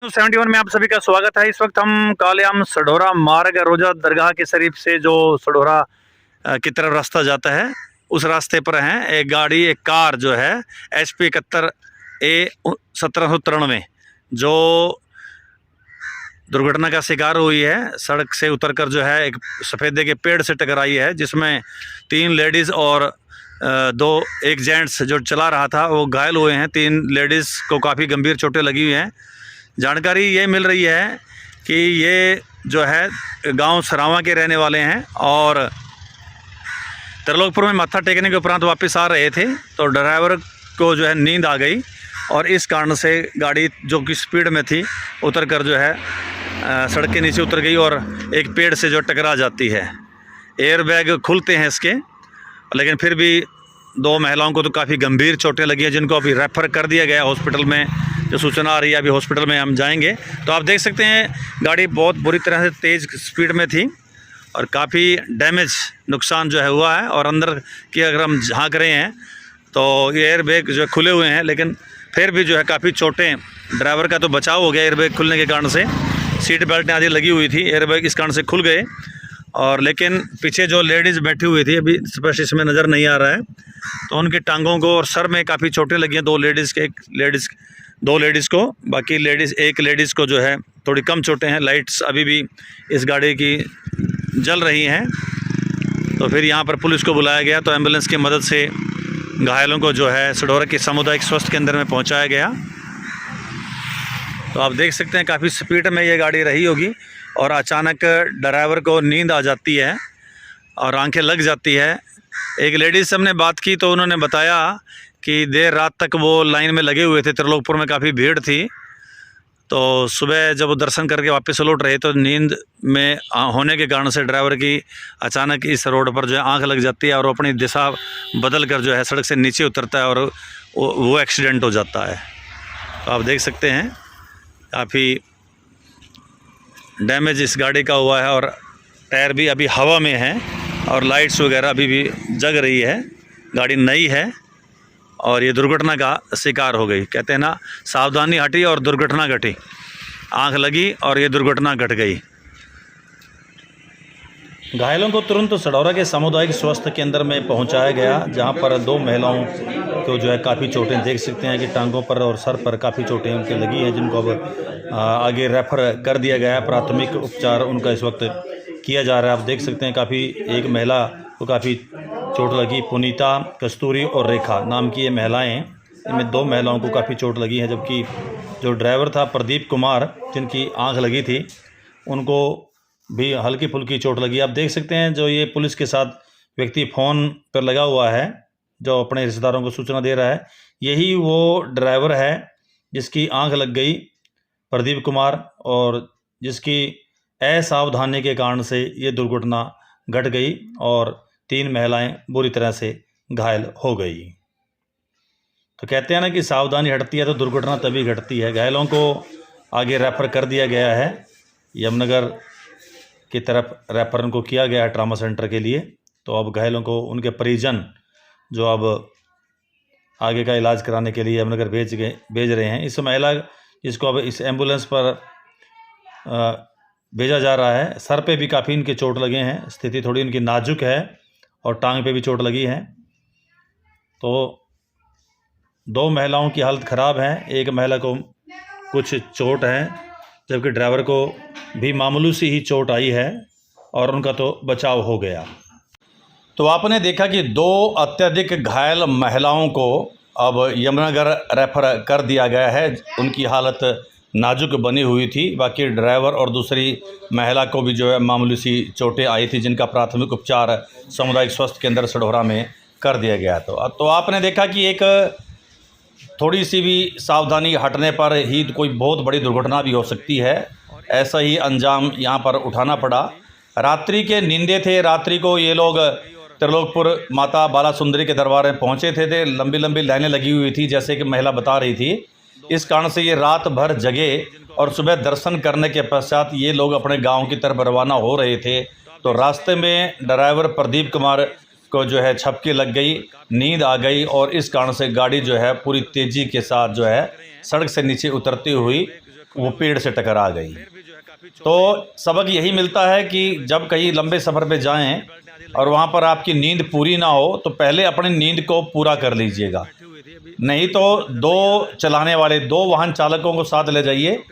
71 में आप सभी का स्वागत है। इस वक्त हम कालियाम सढौरा मार्ग रोजा दरगाह के शरीफ से जो सढौरा की तरफ रास्ता जाता है उस रास्ते पर हैं। एक कार जो है HP 71A1793 जो दुर्घटना का शिकार हुई है। सड़क से उतरकर जो है एक सफ़ेदे के पेड़ से टकराई है, जिसमें 3 लेडीज़ और एक जेंट्स जो चला रहा था वो घायल हुए हैं। 3 लेडीज़ को काफ़ी गंभीर चोटें लगी हुई हैं। जानकारी ये मिल रही है कि ये जो है गांव सरावां के रहने वाले हैं और त्रिलोकपुर में मत्था टेकने के उपरांत वापस आ रहे थे, तो ड्राइवर को जो है नींद आ गई और इस कारण से गाड़ी जो कि स्पीड में थी उतरकर जो है सड़क के नीचे उतर गई और एक पेड़ से जो टकरा जाती है। एयर बैग खुलते हैं इसके, लेकिन फिर भी 2 महिलाओं को तो काफ़ी गंभीर चोटें लगी हैं, जिनको अभी रेफ़र कर दिया गया हॉस्पिटल में। जो सूचना आ रही है अभी हॉस्पिटल में हम जाएंगे। तो आप देख सकते हैं गाड़ी बहुत बुरी तरह से तेज़ स्पीड में थी और काफ़ी डैमेज नुकसान जो है हुआ है। और अंदर की अगर हम झांक रहे हैं तो ये एयर बैग जो खुले हुए हैं, लेकिन फिर भी जो है काफ़ी चोटें। ड्राइवर का तो बचाव हो गया एयर बैग खुलने के कारण से, सीट बेल्ट आदि लगी हुई थी, एयर बैग इस कारण से खुल गए। और लेकिन पीछे जो लेडीज़ बैठी हुई थी अभी स्पष्ट इसमें नज़र नहीं आ रहा है, तो उनकी टांगों को और सर में काफ़ी चोटें लगी हैं। 2 लेडीज़ को, बाकी एक लेडीज़ को जो है थोड़ी कम चोटें हैं। लाइट्स अभी भी इस गाड़ी की जल रही हैं। तो फिर यहाँ पर पुलिस को बुलाया गया, तो एम्बुलेंस की मदद से घायलों को जो है सढौरा के सामुदायिक स्वास्थ्य केंद्र में पहुँचाया गया। तो आप देख सकते हैं काफ़ी स्पीड में ये गाड़ी रही होगी और अचानक ड्राइवर को नींद आ जाती है और आंखें लग जाती है। एक लेडीज़ से हमने बात की तो उन्होंने बताया कि देर रात तक वो लाइन में लगे हुए थे, त्रिलोकपुर में काफ़ी भीड़ थी। तो सुबह जब वो दर्शन करके वापस लौट रहे तो नींद में होने के कारण से ड्राइवर की अचानक इस रोड पर जो है आंख लग जाती है और वो अपनी दिशा बदल कर जो है सड़क से नीचे उतरता है और वो एक्सीडेंट हो जाता है। तो आप देख सकते हैं काफ़ी डैमेज इस गाड़ी का हुआ है और टायर भी अभी हवा में है और लाइट्स वगैरह अभी भी जग रही है। गाड़ी नई है और ये दुर्घटना का शिकार हो गई। कहते हैं ना, सावधानी हटी और दुर्घटना घटी। आंख लगी और ये दुर्घटना घट गई। घायलों को तुरंत सढौरा के सामुदायिक स्वास्थ्य केंद्र में पहुंचाया गया, जहां पर 2 महिलाओं को जो है काफ़ी चोटें देख सकते हैं कि टांगों पर और सर पर काफ़ी चोटें उनके लगी हैं, जिनको अब आगे रेफ़र कर दिया गया है। प्राथमिक उपचार उनका इस वक्त किया जा रहा है। आप देख सकते हैं काफ़ी एक महिला को काफ़ी चोट लगी। पुनीता, कस्तूरी और रेखा नाम की ये महिलाएं हैं। इनमें 2 महिलाओं को काफ़ी चोट लगी है, जबकि जो ड्राइवर था प्रदीप कुमार, जिनकी आंख लगी थी, उनको भी हल्की फुल्की चोट लगी। आप देख सकते हैं जो ये पुलिस के साथ व्यक्ति फ़ोन पर लगा हुआ है, जो अपने रिश्तेदारों को सूचना दे रहा है, यही वो ड्राइवर है जिसकी आंख लग गई, प्रदीप कुमार, और जिसकी असावधानी के कारण से ये दुर्घटना घट गई और 3 महिलाएं बुरी तरह से घायल हो गई। तो कहते हैं ना कि सावधानी हटती है तो दुर्घटना तभी घटती है। घायलों को आगे रेफ़र कर दिया गया है, यमुनानगर की तरफ रेफ़र उनको किया गया है ट्रामा सेंटर के लिए। तो अब घायलों को उनके परिजन जो अब आगे का इलाज कराने के लिए यमुनानगर भेज रहे हैं। इस महिला जिसको अब इस एम्बुलेंस पर भेजा जा रहा है, सर पे भी काफ़ी इनके चोट लगे हैं, स्थिति थोड़ी इनकी नाजुक है और टांग पे भी चोट लगी है। तो 2 महिलाओं की हालत ख़राब है, एक महिला को कुछ चोट है, जबकि ड्राइवर को भी मामूली सी ही चोट आई है और उनका तो बचाव हो गया। तो आपने देखा कि 2 अत्यधिक घायल महिलाओं को अब यमुनानगर रेफ़र कर दिया गया है। उनकी हालत नाजुक बनी हुई थी। बाकी ड्राइवर और दूसरी महिला को भी जो है मामूली सी चोटें आई थी, जिनका प्राथमिक उपचार सामुदायिक स्वास्थ्य केंद्र सढौरा में कर दिया गया। तो आपने देखा कि एक थोड़ी सी भी सावधानी हटने पर ही कोई बहुत बड़ी दुर्घटना भी हो सकती है। ऐसा ही अंजाम यहाँ पर उठाना पड़ा। रात्रि के नींदे थे, रात्रि को ये लोग त्रिलोकपुर माता बाला सुंदरी के दरबार में पहुँचे थे। लंबी लंबी लाइनें लगी हुई थी, जैसे कि महिला बता रही थी। इस कारण से ये रात भर जगे और सुबह दर्शन करने के पश्चात ये लोग अपने गांव की तरफ रवाना हो रहे थे। तो रास्ते में ड्राइवर प्रदीप कुमार को जो है झपकी लग गई, नींद आ गई और इस कारण से गाड़ी जो है पूरी तेज़ी के साथ जो है सड़क से नीचे उतरती हुई वो पेड़ से टकरा गई। तो सबक यही मिलता है कि जब कहीं लंबे सफ़र पे जाएं और वहाँ पर आपकी नींद पूरी ना हो तो पहले अपनी नींद को पूरा कर लीजिएगा, नहीं तो दो वाहन चालकों को साथ ले जाइए।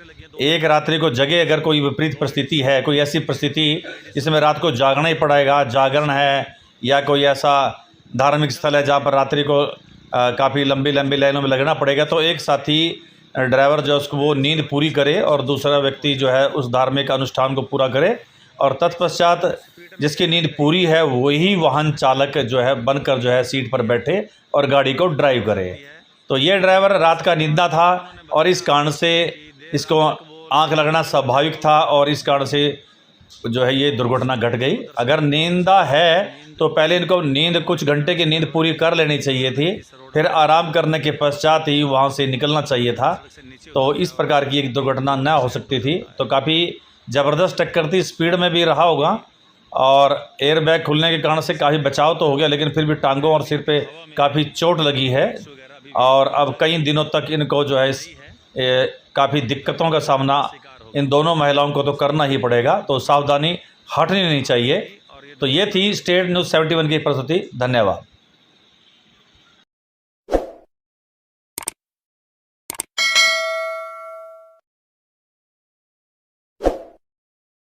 एक रात्रि को जगह, अगर कोई विपरीत परिस्थिति है, कोई ऐसी परिस्थिति जिसमें रात को जागना ही पड़ेगा, जागरण है या कोई ऐसा धार्मिक स्थल है जहाँ पर रात्रि को काफ़ी लंबी लंबी लाइनों में लगना पड़ेगा, तो एक साथी ड्राइवर जो है उसको वो नींद पूरी करे और दूसरा व्यक्ति जो है उस धार्मिक अनुष्ठान को पूरा करे, और तत्पश्चात जिसकी नींद पूरी है वही वाहन चालक जो है बनकर जो है सीट पर बैठे और गाड़ी को ड्राइव करे। तो ये ड्राइवर रात का नींदा था और इस कारण से इसको आंख लगना स्वाभाविक था और इस कारण से जो है ये दुर्घटना घट गई। अगर नींदा है तो पहले इनको कुछ घंटे की नींद पूरी कर लेनी चाहिए थी, फिर आराम करने के पश्चात ही वहाँ से निकलना चाहिए था। तो इस प्रकार की एक दुर्घटना न हो सकती थी। तो काफ़ी ज़बरदस्त टक्कर थी, स्पीड में भी रहा होगा और एयर बैग खुलने के कारण से काफ़ी बचाव तो हो गया, लेकिन फिर भी टांगों और सिर पे काफ़ी चोट लगी है और अब कई दिनों तक इनको जो है काफ़ी दिक्कतों का सामना इन दोनों महिलाओं को तो करना ही पड़ेगा। तो सावधानी हटनी नहीं चाहिए। तो ये थी स्टेट न्यूज़ 71 की प्रस्तुति। धन्यवाद।